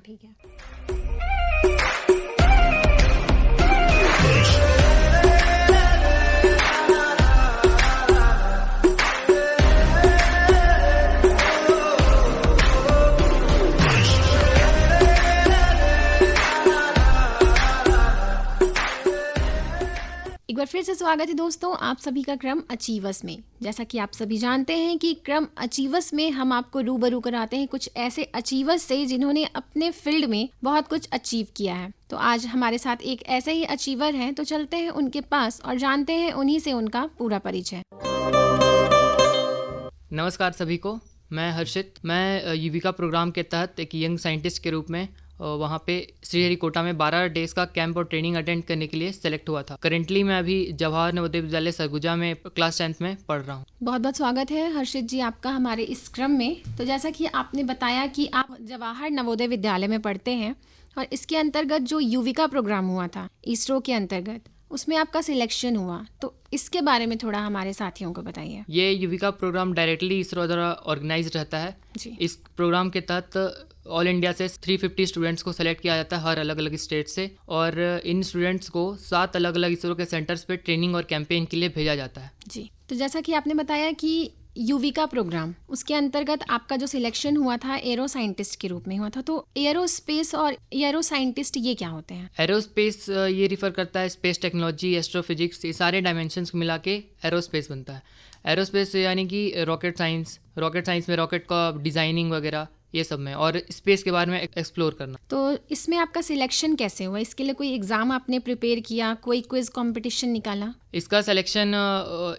ठीक है। एक बार फिर से स्वागत है दोस्तों आप सभी का क्रम अचीवर्स में। जैसा कि आप सभी जानते हैं कि क्रम अचीवर्स में हम आपको रूबरू कराते हैं कुछ ऐसे अचीवर्स से जिन्होंने अपने फील्ड में बहुत कुछ अचीव किया है। तो आज हमारे साथ एक ऐसे ही अचीवर हैं, तो चलते हैं उनके पास और जानते हैं उन्हीं से उनका पूरा परिचय। नमस्कार सभी को, मैं हर्षित। मैं युविका प्रोग्राम के तहत एक यंग साइंटिस्ट के रूप में वहाँ पे श्रीहरिकोटा में 12 डेज का कैंप और ट्रेनिंग अटेंड करने के लिए सेलेक्ट हुआ था। करेंटली मैं अभी जवाहर नवोदय विद्यालय सरगुजा में क्लास 10th में पढ़ रहा हूँ। बहुत बहुत स्वागत है हर्षित जी आपका हमारे इस क्रम में। तो जैसा कि आपने बताया कि आप जवाहर नवोदय विद्यालय में पढ़ते हैं और इसके अंतर्गत जो युविका प्रोग्राम हुआ था इसरो के अंतर्गत, उसमें आपका सिलेक्शन हुआ, तो इसके बारे में थोड़ा हमारे साथियों को बताइए। ये युविका प्रोग्राम डायरेक्टली इसरो द्वारा ऑर्गेनाइज रहता है जी। इस प्रोग्राम के तहत ऑल इंडिया से 350 स्टूडेंट्स को सेलेक्ट किया जाता है हर अलग अलग स्टेट से, और इन स्टूडेंट्स को 7 अलग अलग इसरो के सेंटर्स पे ट्रेनिंग और कैंपेन के लिए भेजा जाता है। जी, तो जैसा कि आपने बताया कि युविका प्रोग्राम, उसके अंतर्गत आपका जो सिलेक्शन हुआ था एरो साइंटिस्ट के रूप में हुआ था, तो एरोस्पेस और एरो साइंटिस्ट ये क्या होते हैं? एरोस्पेस ये रिफर करता है स्पेस टेक्नोलॉजी, एस्ट्रोफिजिक्स, ये सारे डायमेंशंस को मिला के एरोस्पेस बनता है। एरोस्पेस यानी कि रॉकेट साइंस में रॉकेट का डिजाइनिंग वगैरह ये सब में, और स्पेस के बारे में एक्सप्लोर करना। तो इसमें आपका सिलेक्शन कैसे हुआ? इसके लिए कोई एग्जाम आपने प्रिपेयर किया, कोई क्विज कंपटीशन निकाला? इसका सिलेक्शन,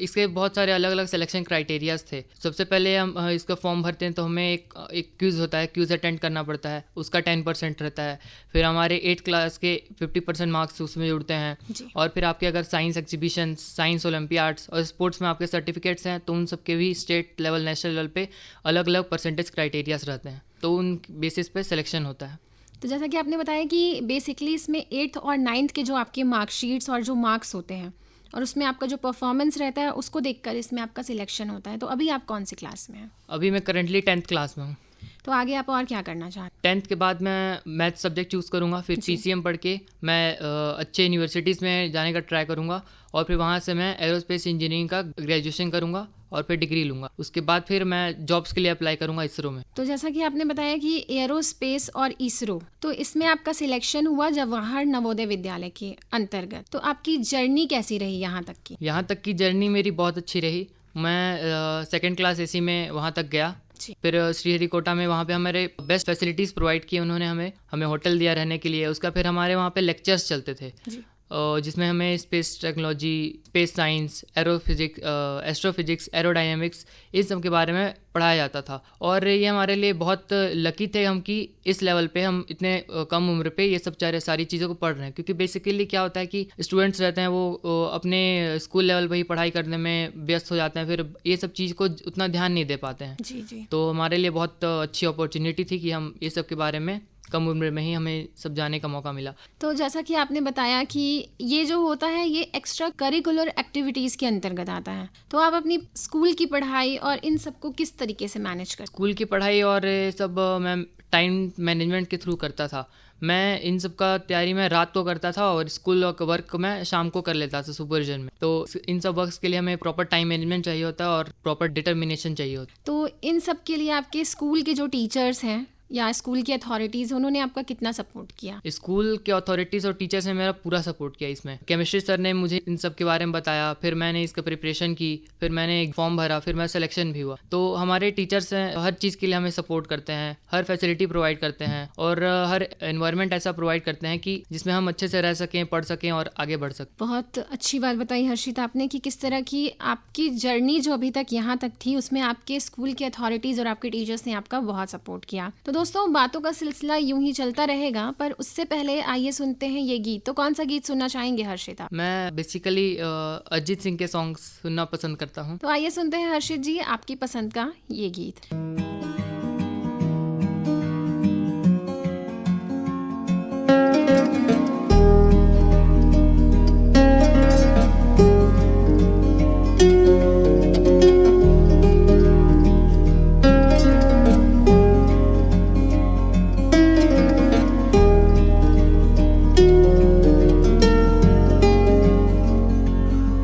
इसके बहुत सारे अलग अलग सिलेक्शन क्राइटेरियाज थे। सबसे पहले हम इसका फॉर्म भरते हैं तो हमें एक क्विज होता है, क्विज अटेंड करना पड़ता है, उसका 10% रहता है। फिर हमारे 8th क्लास के 50% मार्क्स उसमें जुड़ते हैं, और फिर आपके अगर साइंस एग्जीबिशन, साइंस ओलंपियाड्स और स्पोर्ट्स में आपके सर्टिफिकेट्स हैं तो उन सबके भी स्टेट लेवल, नेशनल लेवल पे अलग अलग परसेंटेज क्राइटेरियाज रहते हैं, तो उन बेसिस पे सिलेक्शन होता है। तो जैसा कि आपने बताया कि बेसिकली इसमें 8th और 9th के जो आपके मार्कशीट्स और जो मार्क्स होते हैं और उसमें आपका जो परफॉर्मेंस रहता है उसको देखकर इसमें आपका सिलेक्शन होता है। तो अभी आप कौन सी क्लास में हैं? अभी मैं करेंटली 10th क्लास में हूँ। तो आगे आप और क्या करना चाहते हैं? 10th के बाद मैं मैथ सब्जेक्ट चूज़ करूँगा, फिर PCM पढ़ के मैं अच्छे यूनिवर्सिटीज़ में जाने का ट्राई करूँगा, और फिर वहाँ से मैं एरोस्पेस इंजीनियरिंग का ग्रेजुएशन करूँगा और फिर डिग्री लूँगा। उसके बाद फिर मैं जॉब्स के लिए अप्लाई करूँगा इसरो में। तो जैसा कि आपने बताया कि एरोस्पेस और इसरो, तो इसमें आपका सिलेक्शन हुआ जवाहर नवोदय विद्यालय के अंतर्गत। तो आपकी जर्नी कैसी रही यहाँ तक की? यहाँ तक की जर्नी मेरी बहुत अच्छी रही। मैं 2nd क्लास AC में वहाँ तक गया। फिर श्रीहरिकोटा में वहाँ पे हमारे बेस्ट फैसिलिटीज़ प्रोवाइड किए उन्होंने, हमें होटल दिया रहने के लिए। उसका फिर हमारे वहाँ पे लेक्चर्स चलते थे जिसमें हमें space technology, space science, astrophysics, aerodynamics, इस सब के बारे में पढ़ाया जाता था। और ये हमारे लिए बहुत लकी थे हम कि इस लेवल पे हम इतने कम उम्र पे ये सब सारी चीज़ों को पढ़ रहे हैं, क्योंकि बेसिकली क्या होता है कि स्टूडेंट्स रहते हैं वो अपने स्कूल लेवल पर ही पढ़ाई करने में व्यस्त हो जाते हैं, फिर ये सब चीज़ को उतना ध्यान नहीं दे पाते हैं। जी। तो हमारे लिए बहुत अच्छी अपॉर्चुनिटी थी कि हम ये सब के बारे में कम उम्र में ही हमें सब जाने का मौका मिला। तो जैसा कि आपने बताया कि ये जो होता है ये एक्स्ट्रा करिकुलर एक्टिविटीज़ के अंतर्गत आता है, तो आप अपनी स्कूल की पढ़ाई और इन सबको किस तरीके से मैनेज करते? स्कूल की पढ़ाई और सब मैं टाइम मैनेजमेंट के थ्रू करता था। मैं इन सब का तैयारी मैं रात को करता था और स्कूल वर्क मैं शाम को कर लेता था सुपरविजन में। तो इन सब वर्क्स के लिए हमें प्रॉपर टाइम मैनेजमेंट चाहिए होता है और प्रॉपर डिटर्मिनेशन चाहिए होता है। तो इन सब के लिए आपके स्कूल के जो टीचर्स हैं या स्कूल की अथॉरिटीज़, उन्होंने आपका कितना सपोर्ट किया? स्कूल के अथॉरिटीज़ और टीचर्स ने मेरा पूरा सपोर्ट किया इसमें। केमिस्ट्री सर ने मुझे इन सब के बारे में बताया, फिर मैंने इसका प्रिपरेशन की, फिर मैंने एक फॉर्म भरा, फिर मेरा सिलेक्शन भी हुआ। तो हमारे टीचर्स हैं हर चीज़ के लिए हमें सपोर्ट करते हैं, हर फैसिलिटी प्रोवाइड करते हैं और हर एनवायरनमेंट ऐसा प्रोवाइड करते हैं कि जिसमें हम अच्छे से रह सकें, पढ़ सकें और आगे बढ़ सकें। बहुत अच्छी बात बताई हर्षित आपने कि किस तरह की आपकी जर्नी जो अभी तक यहाँ तक थी उसमें आपके स्कूल के अथॉरिटीज़ और आपके टीचर्स ने आपका बहुत सपोर्ट किया। तो दोस्तों बातों का सिलसिला यूं ही चलता रहेगा, पर उससे पहले आइए सुनते हैं ये गीत। तो कौन सा गीत सुनना चाहेंगे हर्षित आप? मैं बेसिकली अरिजीत सिंह के सॉन्ग्स सुनना पसंद करता हूँ। तो आइए सुनते हैं हर्षित जी आपकी पसंद का ये गीत।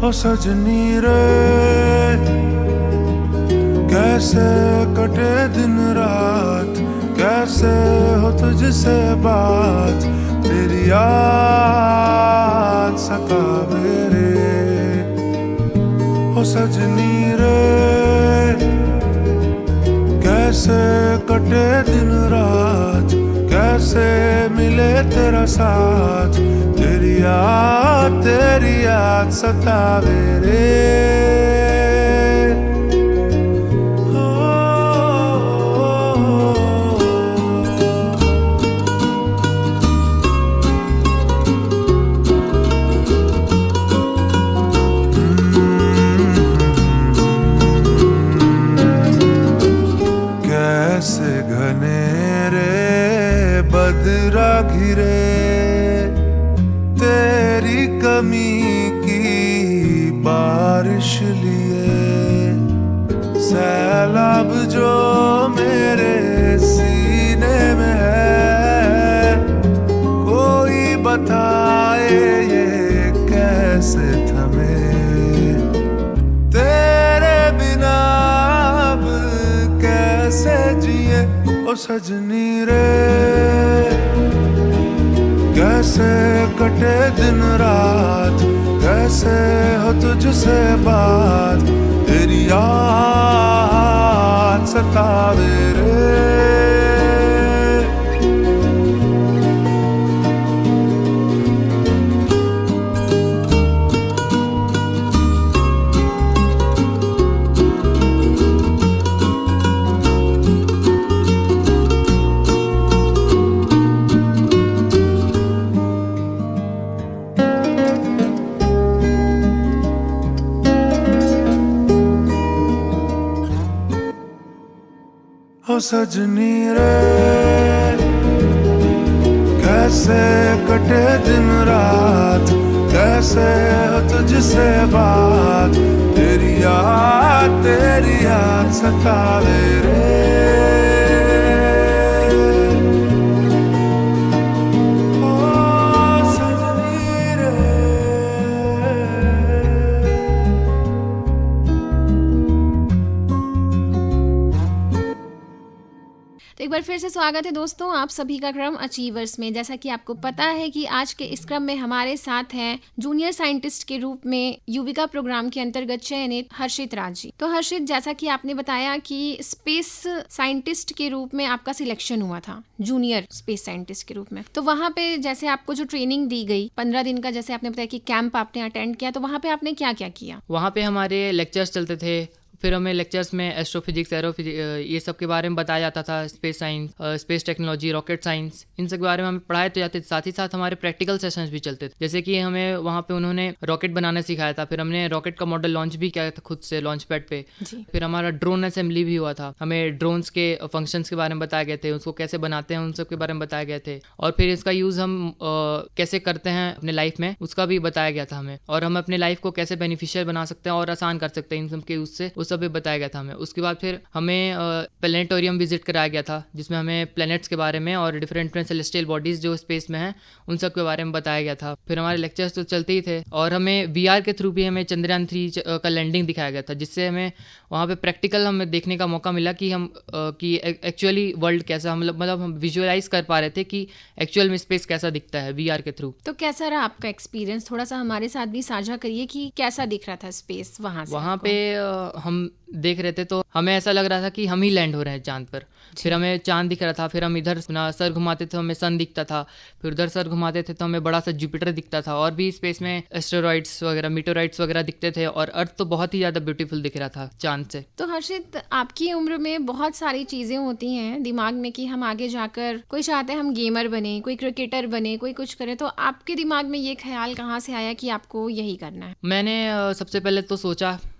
ओ सजनी रे कैसे कटे दिन रात, कैसे हो तुझसे बात, तेरी याद सतावे रे। ओ सजनी रे कैसे कटे दिन रात, कैसे मिले तेरा साथ, तेरी याद सतावे रे। कैसे घनेरे बदरा घिरे तेरी कमी की बारिश लिए, सैलाब जो मेरे सीने में है, कोई बताए ये कैसे थमे, तेरे बिना अब कैसे जिए। ओ सजनी रे कैसे कटे दिन रात, कैसे हो तुझसे बात, तेरी याद सतावे रे। ओ सजनी रे कैसे कटे दिन रात, कैसे हो तुझसे बात, तेरी याद सतावे रे। ओ सजनी रे तो एक बार फिर से स्वागत है दोस्तों आप सभी का क्रम अचीवर्स में। जैसा कि आपको पता है कि आज के इस क्रम में हमारे साथ हैं जूनियर साइंटिस्ट के रूप में युविका प्रोग्राम के अंतर्गत चयनित हर्षित राज जी। तो हर्षित, जैसा कि आपने बताया कि स्पेस साइंटिस्ट के रूप में आपका सिलेक्शन हुआ था, जूनियर स्पेस साइंटिस्ट के रूप में, तो वहाँ पे जैसे आपको जो ट्रेनिंग दी गई 15 दिन का, जैसे आपने बताया कि कैंप आपने अटेंड किया, तो वहाँ पे आपने क्या क्या किया? वहाँ पे हमारे लेक्चर्स चलते थे, फिर हमें लेक्चर्स में एस्ट्रोफिजिक्स, ये सब के बारे में बताया जाता था, space science, space technology, rocket science, इन सब के बारे में हमें पढ़ाए तो जाते थे। साथ ही साथ हमारे प्रैक्टिकल सेशंस भी चलते थे, जैसे कि हमें वहाँ पे उन्होंने रॉकेट बनाना सिखाया था, फिर हमने रॉकेट का मॉडल लॉन्च भी किया था खुद से लॉन्च पैड पे, फिर हमारा ड्रोन असेंबली भी हुआ था, हमें ड्रोन्स के फंक्शंस के बारे में बताए गए थे, उसको कैसे बनाते हैं उन सब के बारे में बताए गए थे, और फिर इसका यूज़ हम कैसे करते हैं अपने लाइफ में उसका भी बताया गया था हमें, और हम अपने लाइफ को कैसे बेनिफिशियल बना सकते हैं और आसान कर सकते हैं इन सब के यूज़ से, उस सब भी बताया गया था हमें। उसके बाद फिर हमें प्लेनेटोरियम विजिट कराया गया था, जिसमें हमें प्लैनेट्स के बारे में और डिफरेंट सेलेस्टियल बॉडीज जो स्पेस में हैं उन सब के बारे में बताया गया था। फिर हमारे लेक्चर्स तो चलते ही थे, और हमें वीआर के थ्रू भी हमें चंद्रयान 3 का लैंडिंग दिखाया गया था, जिससे हमें वहाँ पे प्रैक्टिकल हमें देखने का मौका मिला कि हम कि एक्चुअली वर्ल्ड कैसा, मतलब हम विजुअलाइज कर पा रहे थे कि एक्चुअल में स्पेस कैसा दिखता है वीआर के थ्रू। तो कैसा रहा आपका एक्सपीरियंस? थोड़ा सा हमारे साथ भी साझा करिए कि कैसा दिख रहा था स्पेस वहाँ पे हम देख रहे थे तो हमें ऐसा लग रहा था कि हम ही लैंड हो रहे हैं चांद पर। फिर हमें चांद दिख रहा था, फिर हम इधर अपना सर घुमाते थे हमें सन दिखता था, फिर उधर सर घुमाते थे तो हमें बड़ा सा जुपिटर दिखता था, और भी स्पेस में एस्टेरॉइड्स वगैरह, मीटोराइट्स वगैरह दिखते थे, और अर्थ तो बहुत ही ज़्यादा ब्यूटीफुल दिख रहा था चांद से। तो हर्षित, आपकी उम्र में बहुत सारी चीज़ें होती हैं दिमाग में कि हम आगे जाकर, कोई चाहते हैं हम गेमर बने, कोई क्रिकेटर बने, कोई कुछ करे, तो आपके दिमाग में ये ख्याल कहाँ से आया कि आपको यही करना है? मैंने सबसे पहले तो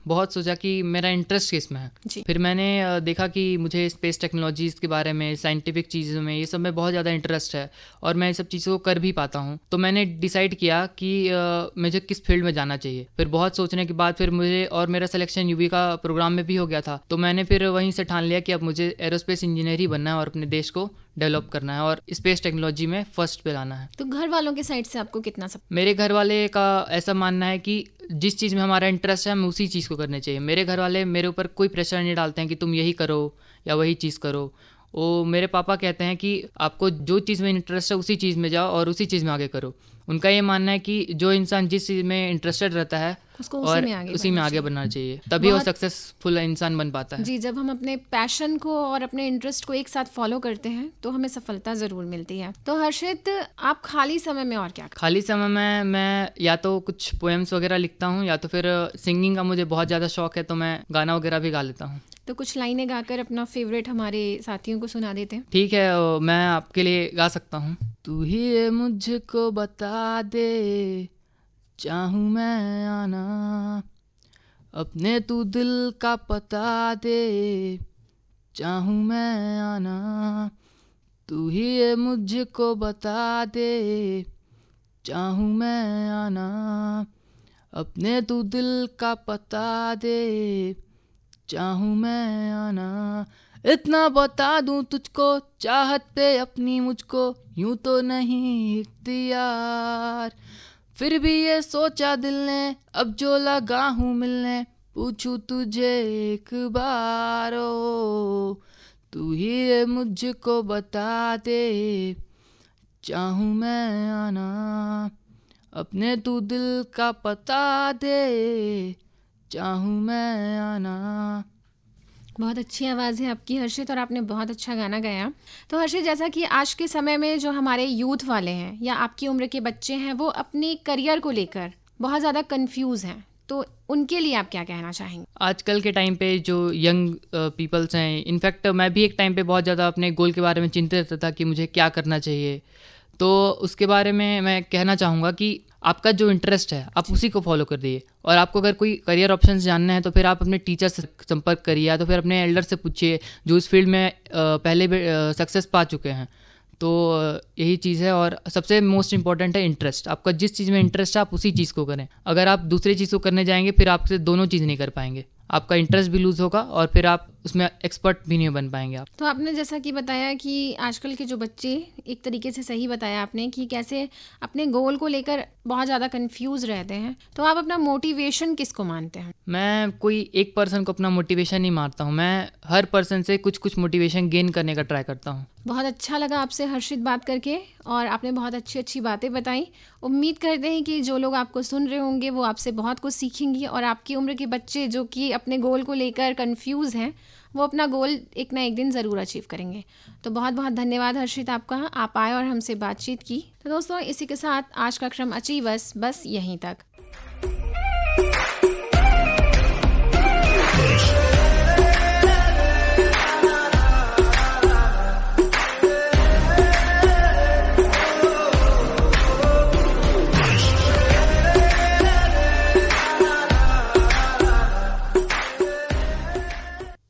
बहुत सोचा कि मेरा इंटरेस्ट किस में है। फिर मैंने देखा कि मुझे स्पेस टेक्नोलॉजीज़ के बारे में, साइंटिफिक चीज़ों में, ये सब में बहुत ज़्यादा इंटरेस्ट है और मैं ये सब चीज़ों को कर भी पाता हूँ। तो मैंने डिसाइड किया कि मुझे किस फील्ड में जाना चाहिए। फिर बहुत सोचने के बाद फिर मुझे, और मेरा सिलेक्शन युविका प्रोग्राम में भी हो गया था, तो मैंने फिर वहीं से ठान लिया कि अब मुझे एरोस्पेस इंजीनियर ही बनना है और अपने देश को डेवलप करना है और स्पेस टेक्नोलॉजी में फर्स्ट पे लाना है। तो घर वालों के साइड से आपको कितना सब? मेरे घर वाले का ऐसा मानना है कि जिस चीज़ में हमारा इंटरेस्ट है हमें उसी चीज़ को करना चाहिए। मेरे घर वाले मेरे ऊपर कोई प्रेशर नहीं डालते हैं कि तुम यही करो या वही चीज़ करो। वो मेरे पापा कहते हैं कि आपको जो चीज़ में इंटरेस्ट है उसी चीज़ में जाओ और उसी चीज़ में आगे करो। उनका ये मानना है कि जो इंसान जिस चीज़ में इंटरेस्टेड रहता है उसको और उसी में आगे बढ़ना चाहिए, तभी वो सक्सेसफुल इंसान बन पाता है। जी, जब हम अपने पैशन को और अपने इंटरेस्ट को एक साथ फॉलो करते हैं तो हमें सफलता ज़रूर मिलती है। तो हर्षित, आप खाली समय में और क्या करते हैं? खाली समय में मैं या तो कुछ पोएम्स वगैरह लिखता हूँ या तो फिर सिंगिंग का मुझे बहुत ज़्यादा शौक है, तो मैं गाना वगैरह भी गा लेता हूँ। तो कुछ लाइनें गाकर अपना फेवरेट हमारे साथियों को सुना देते हैं। ठीक है, मैं आपके लिए गा सकता हूँ। तू ही ये मुझको बता दे, चाहूँ मैं आना, अपने तू दिल का पता दे, चाहूँ मैं आना। तू ही ये मुझको बता दे, चाहूँ मैं आना, अपने तू दिल का पता दे, चाहूँ मैं आना। इतना बता दूँ तुझको, चाहत पे अपनी मुझको यूं तो नहीं इख्तियार, फिर भी ये सोचा दिल ने अब जो लगा हूँ मिलने, पूछूं तुझे एक बार ओ, तू ही ये मुझको बता दे, चाहूँ मैं आना, अपने तू दिल का पता दे, चाहूँ मैं आना। बहुत अच्छी आवाज़ है आपकी हर्षित, और आपने बहुत अच्छा गाना गाया। तो हर्षित, जैसा कि आज के समय में जो हमारे यूथ वाले हैं या आपकी उम्र के बच्चे हैं वो अपने करियर को लेकर बहुत ज़्यादा कंफ्यूज हैं, तो उनके लिए आप क्या कहना चाहेंगे? आजकल के टाइम पे जो यंग पीपल्स हैं, इनफैक्ट मैं भी एक टाइम पे बहुत ज़्यादा अपने गोल के बारे में चिंतित रहता था कि मुझे क्या करना चाहिए। तो उसके बारे में मैं कहना चाहूँगा कि आपका जो इंटरेस्ट है आप उसी को फॉलो कर दिए, और आपको अगर कोई करियर ऑप्शंस जानना है तो फिर आप अपने टीचर से संपर्क करिए या तो फिर अपने एल्डर से पूछिए जो इस फील्ड में पहले सक्सेस पा चुके हैं। तो यही चीज़ है, और सबसे मोस्ट इम्पॉर्टेंट है इंटरेस्ट। आपका जिस चीज़ में इंटरेस्ट है आप उसी चीज़ को करें। अगर आप दूसरी चीज़ को करने जाएंगे फिर आपसे दोनों चीज़ नहीं कर पाएंगे, आपका इंटरेस्ट भी लूज़ होगा और फिर आप उसमें एक्सपर्ट भी नहीं बन पाएंगे आप। तो आपने जैसा कि बताया कि आजकल के जो बच्चे, एक तरीके से सही बताया आपने कि कैसे अपने गोल को लेकर बहुत ज़्यादा कंफ्यूज रहते हैं, तो आप अपना मोटिवेशन किसको मानते हैं? मैं कोई एक पर्सन को अपना मोटिवेशन नहीं मानता हूँ, मैं हर पर्सन से कुछ कुछ मोटिवेशन गेन करने का ट्राई करता हूँ। बहुत अच्छा लगा आपसे हर्षित बात करके, और आपने बहुत अच्छी अच्छी बातें बताई। उम्मीद करते हैं कि जो लोग आपको सुन रहे होंगे वो आपसे बहुत कुछ सीखेंगे, और आपकी उम्र के बच्चे जो कि अपने गोल को लेकर कंफ्यूज हैं वो अपना गोल एक ना एक दिन ज़रूर अचीव करेंगे। तो बहुत बहुत धन्यवाद हर्षित आपका, आप आए और हमसे बातचीत की। तो दोस्तों, इसी के साथ आज का क्रम अचीवर्स बस यहीं तक।